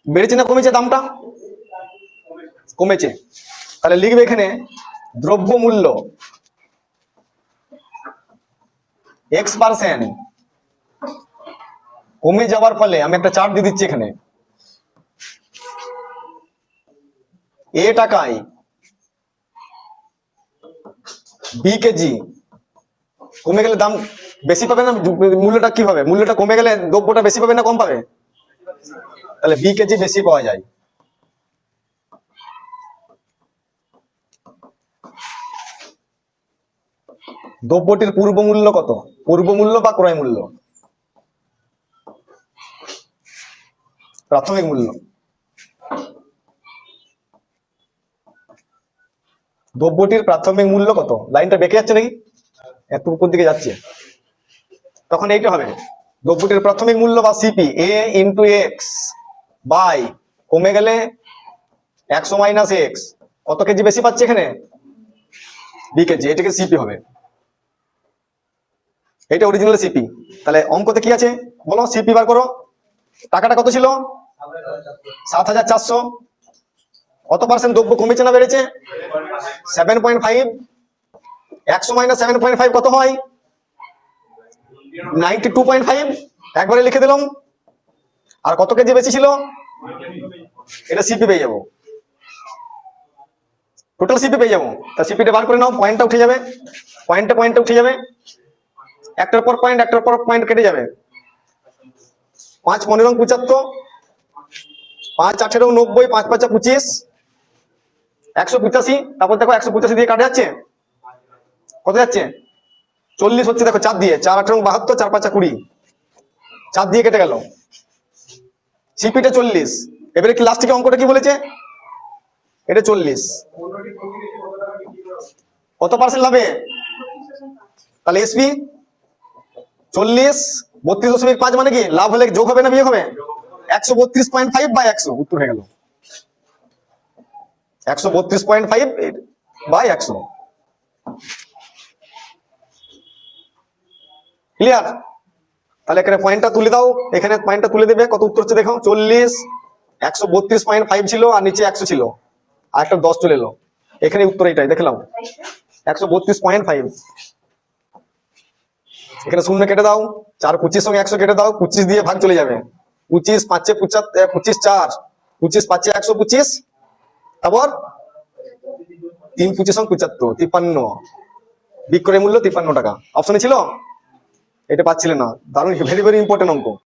বেড়েছে না কমেছে দামটা? কমেছে। তাহলে লিখবে এখানে দ্রব্য মূল্য X% কমে যাওয়ার ফলে, আমি একটা চার্ট দিয়ে দিচ্ছি এখানে, A টাকায় B কেজি কমে গেলে দাম বেশি পাবে না? মূল্যটা কি হবে? মূল্যটা কমে গেলে দ্রব্যটা বেশি পাবে না কম পাবে? তাহলে B কেজি বেশি পাওয়া যায়। দ্রব্যটির পূর্ব মূল্য কত? পূর্ব মূল্য বা ক্রয় মূল্য? প্রাথমিক মূল্য। দ্রব্যটির প্রাথমিক মূল্য কত? লাইনটা বেঁকে যাচ্ছে নাকি? এত উপর দিকে যাচ্ছে। তখন এইটা হবে দ্রব্যটির প্রাথমিক মূল্য বা CP, A into X by কমে গেলে 100 মাইনাস এক্স, কত কেজি বেশি পাচ্ছে এখানে? B KG. এটাকে সিপি হবে, এটা অরিজিনাল সিপি। তাহলে অঙ্কতে কি আছে বলো, সিপি বার করো। টাকাটা কত ছিল? 7,400। কত পার্সেন্ট দ্রব্য কমেছে না বেড়েছে? 7.5। 100 মাইনাস 7.5 কত হয়? 92.5। একবারে লিখে দিলাম। আর কত কেজি বেশি ছিল? এটা সিপি পেয়ে যাবো, টোটাল সিপি পেয়ে যাবো। তা সিপিটা বার করে নাও, পয়েন্টটা উঠে যাবে, পয়েন্টটা উঠে যাবে, একটার পর পয়েন্ট কেটে যাবে। 5 15 75, 5 18 90, 5 5 25, 185। তারপর দেখো 185 দিয়ে কাটে যাচ্ছে, কত যাচ্ছে? 40 হচ্ছে। দেখো 4 দিয়ে, 4 18 72, 4 5 20, 4 দিয়ে কেটে গেল। সিপিটা 40। এবারে কি লাস্ট থেকে অঙ্কটা কি বলেছে? এটা 40। কত পার্সেন্ট লাভে? তাহলে এসপি 40 32.5 মানে কি লাভ হলে যোগ হবে না বিয়োগ হবে? 132.5 বাই 100, উত্তর হয়ে গেল 132.5 বাই 100। ক্লিয়ার? তাহলে এখানে পয়েন্টটা তুলে দাও, এখানে পয়েন্টটা তুলে দেবে। কত উত্তর হচ্ছে দেখো, 40, 132.5 ছিল আর নিচে 100 ছিল, আর একটা 10 চলে এলো। এখানে উত্তর এটাই দেখলাম, 132.5। এখানে শূন্য কেটে দাও, 4 25 সঙ্গে 100 কেটে দাও, 25 দিয়ে ভাগ চলে যাবে। 25 5 75, 25 4, 25 5 125, তারপর 3 25 75, 53। বিক্রয় মূল্য 53 টাকা। অপশনে ছিল, এটা পাচ্ছিলেন না। দারুণ, ভেরি ভেরি ইম্পর্টেন্ট অঙ্ক।